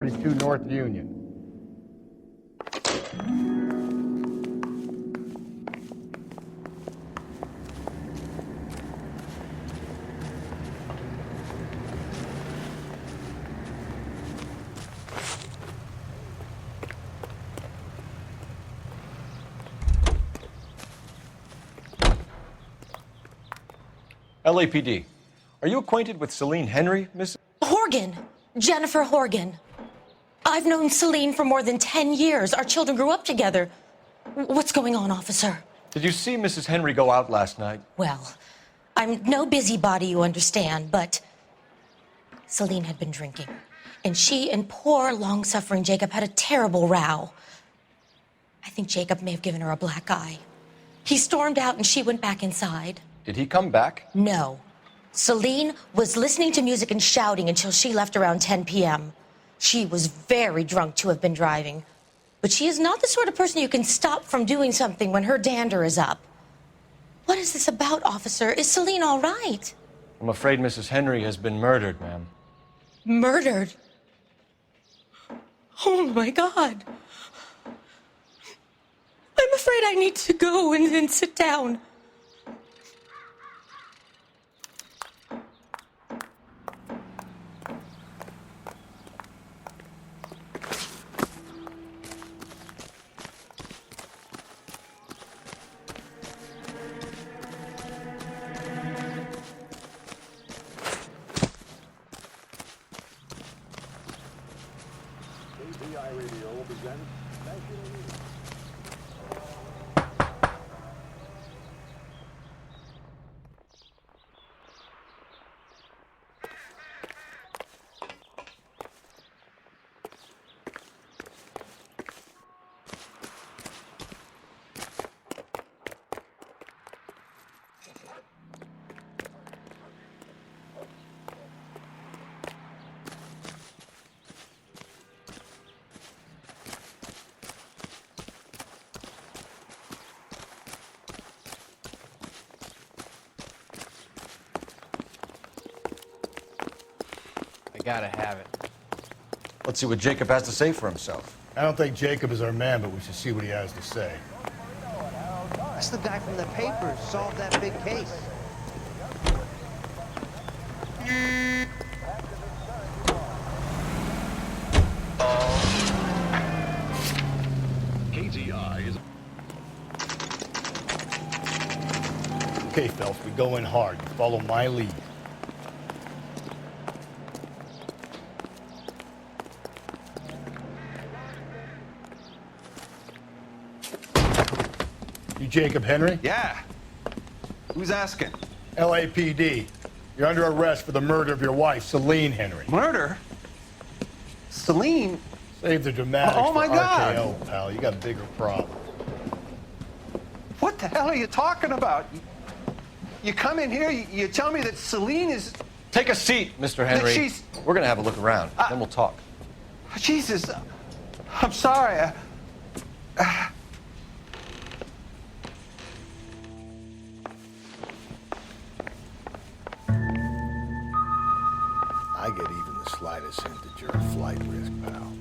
32 North Union. L.A.P.D. Are you acquainted with Celine Henry, Miss? Horgan. Jennifer Horgan. I've known Celine for more than 10 years. Our children grew up together. What's going on, officer? Did you see Mrs. Henry go out last night? Well, I'm no busybody, you understand, but Celine had been drinking. And she and poor, long-suffering Jacob had a terrible row. I think Jacob may have given her a black eye. He stormed out and she went back inside. Did he come back? No. Celine was listening to music and shouting until she left around 10 p.m. She was very drunk to have been driving. But she is not the sort of person you can stop from doing something when her dander is up. What is this about, officer? Is Celine all right? I'm afraid Mrs. Henry has been murdered, ma'am. Murdered? Oh, my God. I'm afraid I need to go and sit down. Gotta have it. Let's see what Jacob has to say for himself. I don't think Jacob is our man, but we should see what he has to say. That's the guy from the papers. Solved that big case. KTI is... Okay, Phelps, we go in hard. You follow my lead. You Jacob Henry? Yeah. Who's asking? L.A.P.D. You're under arrest for the murder of your wife, Celine Henry. Murder? Celine? Save the dramatics Oh, my for God. RKO, pal. You got bigger problems. What the hell are you talking about? You come in here, you tell me that Celine is... Take a seat, Mr. Henry. she's- We're gonna have a look around, then we'll talk. Jesus, I'm sorry. I get even the slightest hint that you're a flight risk, pal.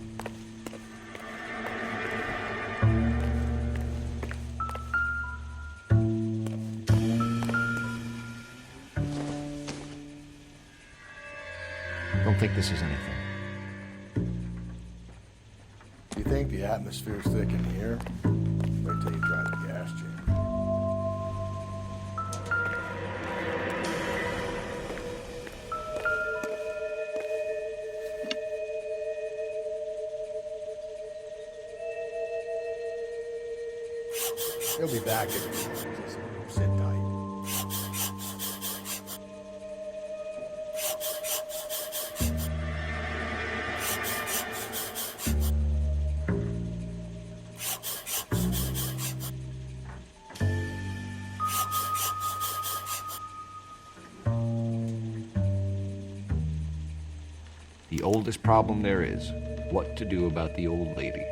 Don't think this is anything. You think the atmosphere's thick in here? Wait till you try the gas chamber. He'll be back in a minute. Just sit tight. The oldest problem there is, what to do about the old lady.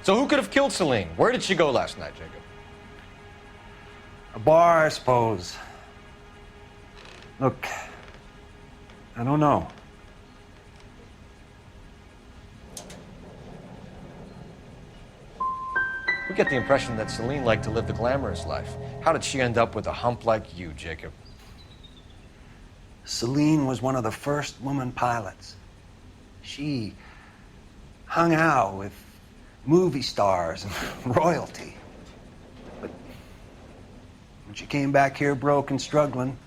So who could have killed Celine? Where did she go last night, Jacob? A bar, I suppose. Look, I don't know. We get the impression that Celine liked to live the glamorous life. How did she end up with a hump like you, Jacob? Celine was one of the first woman pilots. She hung out with movie stars and royalty. But when she came back here broke and struggling,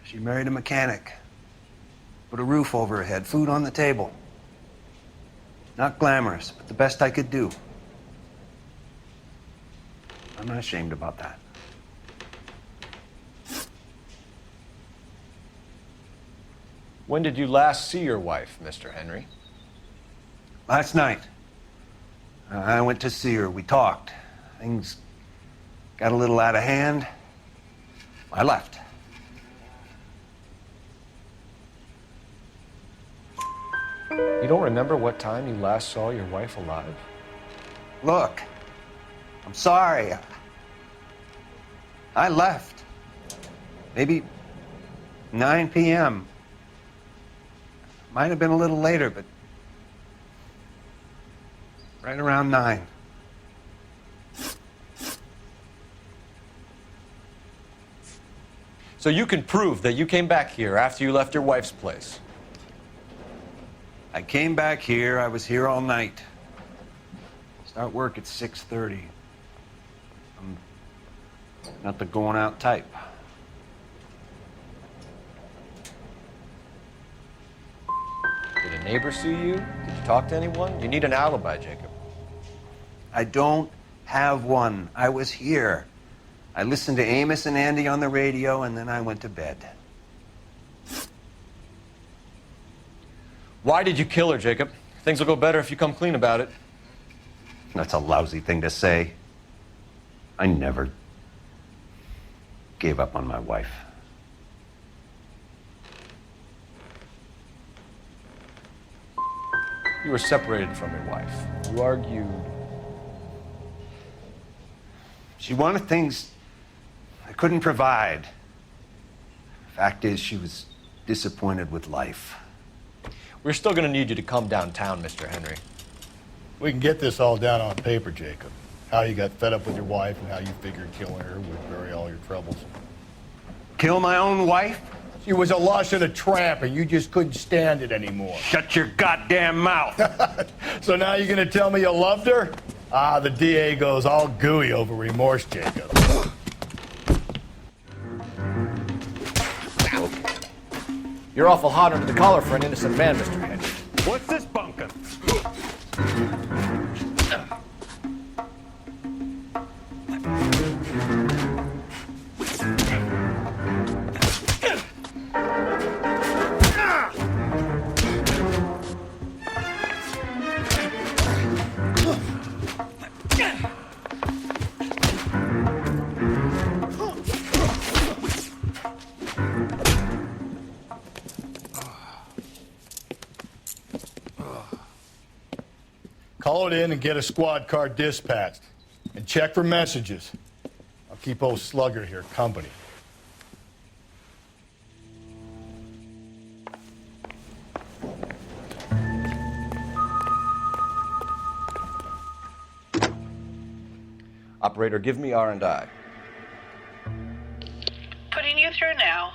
she married a mechanic. Put a roof over her head, food on the table. Not glamorous, but the best I could do. I'm not ashamed about that. When did you last see your wife, Mr. Henry? Last night, I went to see her. We talked. Things got a little out of hand. I left. You don't remember what time you last saw your wife alive? Look, I'm sorry. I left. Maybe 9 p.m. Might have been a little later, but right around 9. So you can prove that you came back here after you left your wife's place? I came back here. I was here all night. Start work at 6:30. I'm not the going out type. Did a neighbor see you? Did you talk to anyone? You need an alibi, Jacob. I don't have one. I was here. I listened to Amos and Andy on the radio, and then I went to bed. Why did you kill her, Jacob? Things will go better if you come clean about it. That's a lousy thing to say. I never gave up on my wife. You were separated from your wife. You argued. She wanted things I couldn't provide. Fact is, she was disappointed with life. We're still going to need you to come downtown, Mr. Henry. We can get this all down on paper, Jacob. How you got fed up with your wife and how you figured killing her would bury all your troubles. Kill my own wife? She was a lush and a tramp, and you just couldn't stand it anymore. Shut your goddamn mouth. So now you're gonna tell me you loved her? Ah, the DA goes all gooey over remorse, Jacob. You're awful hot under the collar for an innocent man, Mr. Henry. What's this bunkin'? Call it in and get a squad car dispatched. And check for messages. I'll keep old Slugger here company. Operator, give me R&I. Putting you through now.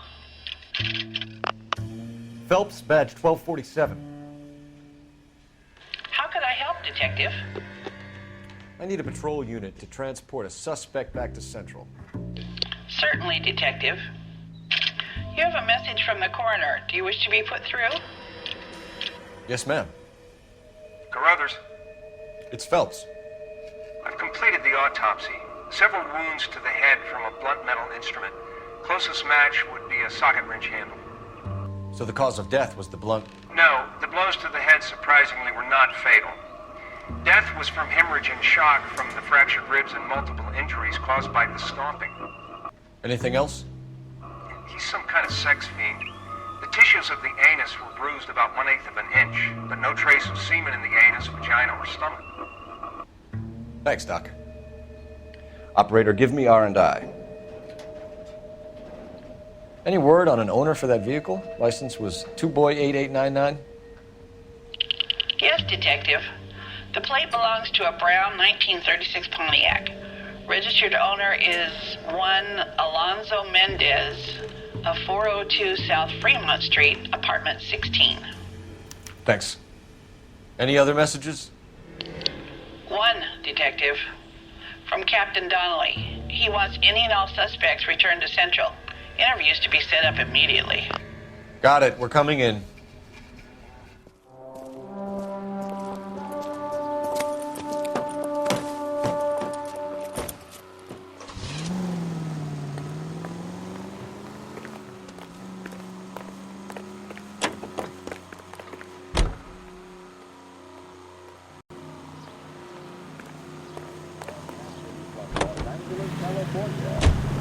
Phelps, badge 1247. How could I help, Detective? I need a patrol unit to transport a suspect back to Central. Certainly, Detective. You have a message from the coroner. Do you wish to be put through? Yes, ma'am. Carruthers, It's Phelps. I've completed the autopsy. Several wounds to the head from a blunt metal instrument. Closest match would be a socket wrench handle. So the cause of death was the blunt. No, the blows to the head surprisingly were not fatal. Death was from hemorrhage and shock from the fractured ribs and multiple injuries caused by the stomping. Anything else? He's some kind of sex fiend. The tissues of the anus were bruised about 1/8 of an inch, but no trace of semen in the anus, vagina, or stomach. Thanks, Doc. Operator, give me R&I. Any word on an owner for that vehicle? License was 2boy8899. Yes, Detective. The plate belongs to a brown 1936 Pontiac. Registered owner is one Alonzo Mendez of 402 South Fremont Street, apartment 16. Thanks. Any other messages? One, Detective. From Captain Donnelly. He wants any and all suspects returned to Central. Interviews to be set up immediately. Got it. We're coming in.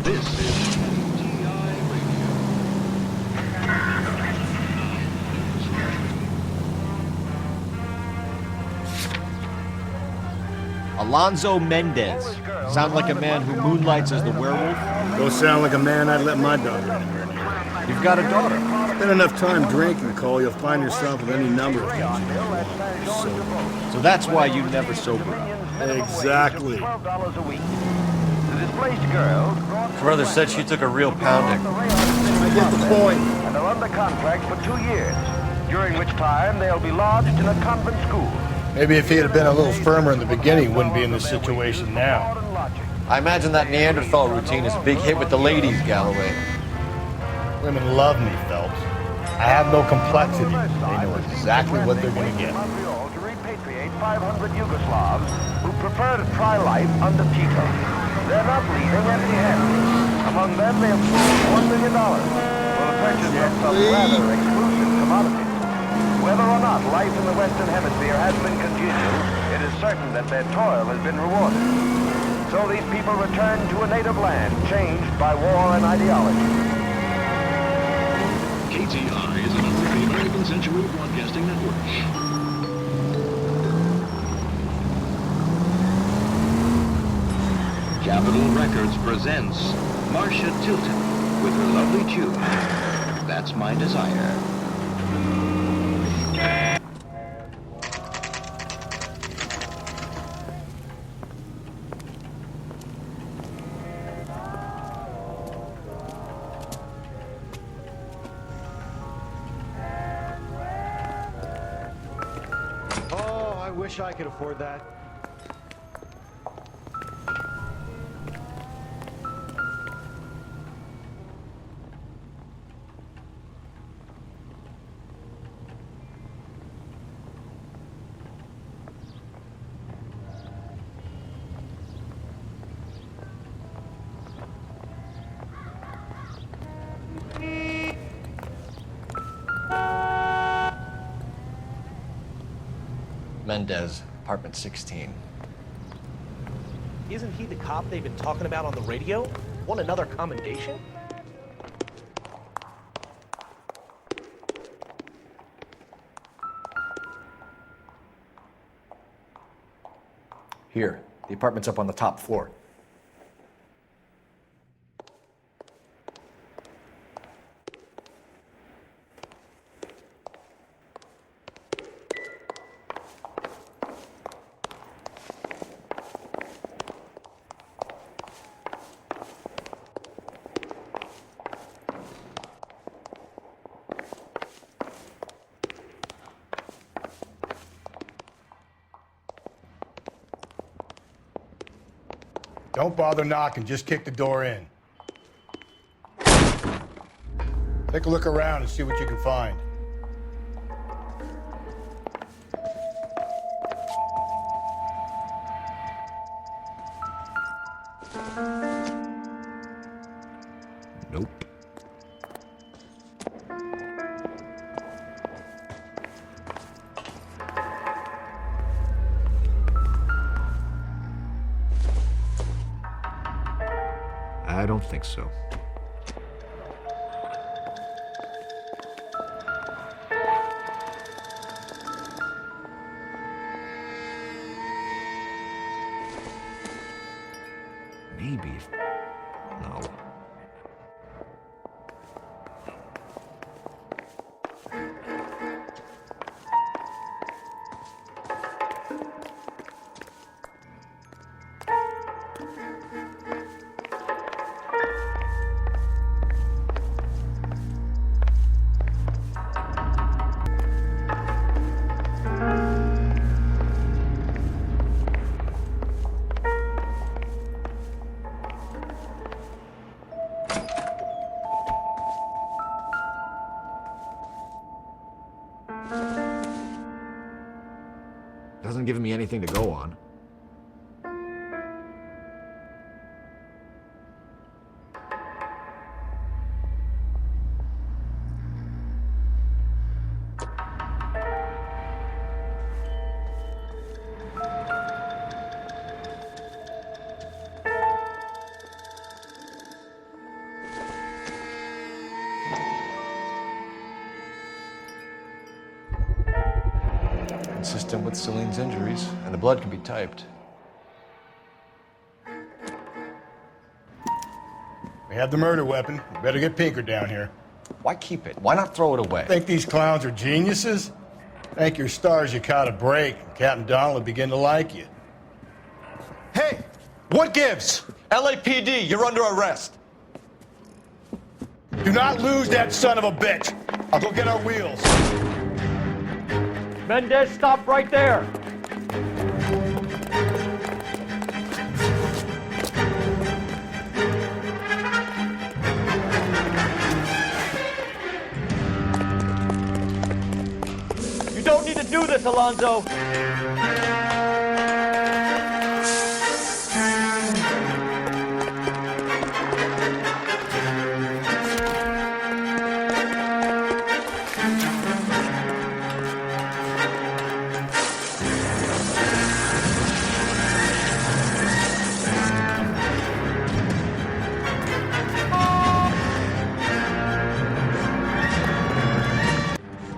This is ITA Radio. Alonzo Mendez. Sound like a man who moonlights as the werewolf? Don't sound like a man I'd let my daughter anywhere near. You've got a daughter. Spend enough time drinking, Cole, you'll find yourself with any number of things you don't want. So, So that's why you never sober up. exactly. $12 a week. The displaced girls Carruthers said she took a real pounding. I get the point. and are under contract for 2 years, during which time they'll be lodged in a convent school. Maybe if he had been a little firmer in the beginning, he wouldn't be in this situation now. I imagine that Neanderthal routine is a big hit with the ladies, Galloway. Women love me, Phelps. I have no complexity. They know exactly what they're going to get. Montreal to repatriate 500 Yugoslavs who prefer to try life under Tito. They're not leaving empty-handed. Among them, they have sold $1 million for the purchase of some rather exclusive commodities. Whether or not life in the Western Hemisphere has been congenial, it is certain that their toil has been rewarded. So these people return to a native land changed by war and ideology. KTI is a member of the American Century Broadcasting Network. Capitol Records presents Marcia Tilton with her lovely tune, That's My Desire. Oh, I wish I could afford that. Mendez, apartment 16. Isn't he the cop they've been talking about on the radio? Want another commendation? Here, the apartment's up on the top floor. Don't bother knocking, just kick the door in. Take a look around and see what you can find. Nope. I don't think so. Maybe. No. Doesn't give me anything to go on. Consistent with Celine's injuries, and the blood can be typed. We have the murder weapon. We better get Pinker down here. Why keep it? Why not throw it away? Think these clowns are geniuses? Thank your stars you caught a break. Captain Donald will begin to like you. Hey, what gives? L.A.P.D., you're under arrest. Do not lose that son of a bitch. I'll go get our wheels. Mendez, stop right there. You don't need to do this, Alonzo.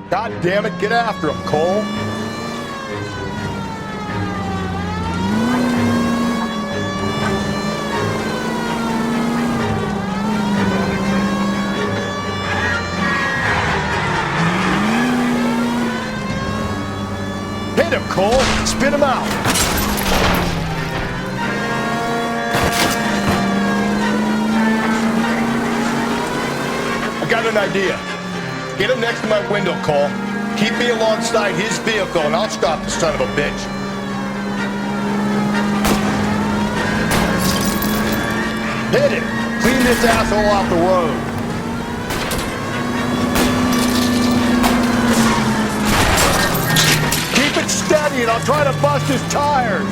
God damn it, get after him, Cole. Hit him, Cole. Spin him out. I got an idea. Get him next to my window, Cole. Keep me alongside his vehicle, and I'll stop the son of a bitch. Hit him! Clean this asshole off the road. Keep it steady, and I'll try to bust his tires.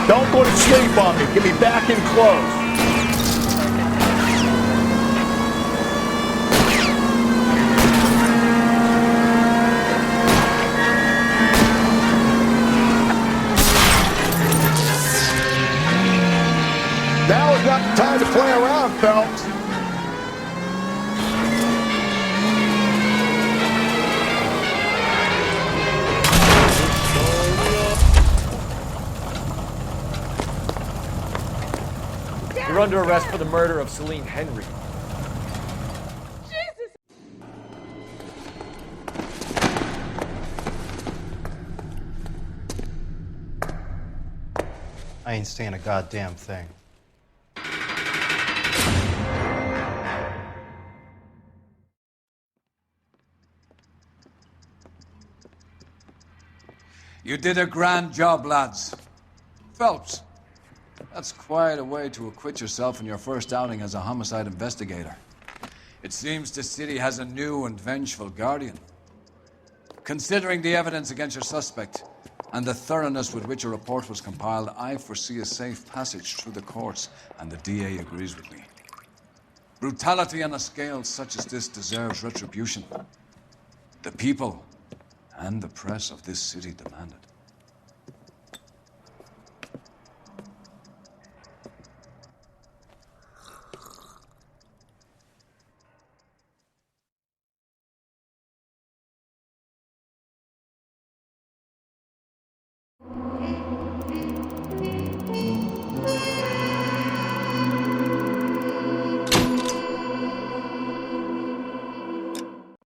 Don't go to sleep on me. Get me back in close. Now is not the time to play around, Phelps. You're under arrest for the murder of Celine Henry. I ain't saying a goddamn thing. You did a grand job, lads. Phelps, that's quite a way to acquit yourself in your first outing as a homicide investigator. It seems the city has a new and vengeful guardian. Considering the evidence against your suspect and the thoroughness with which a report was compiled, I foresee a safe passage through the courts, and the DA agrees with me. Brutality on a scale such as this deserves retribution. The people and the press of this city demand it.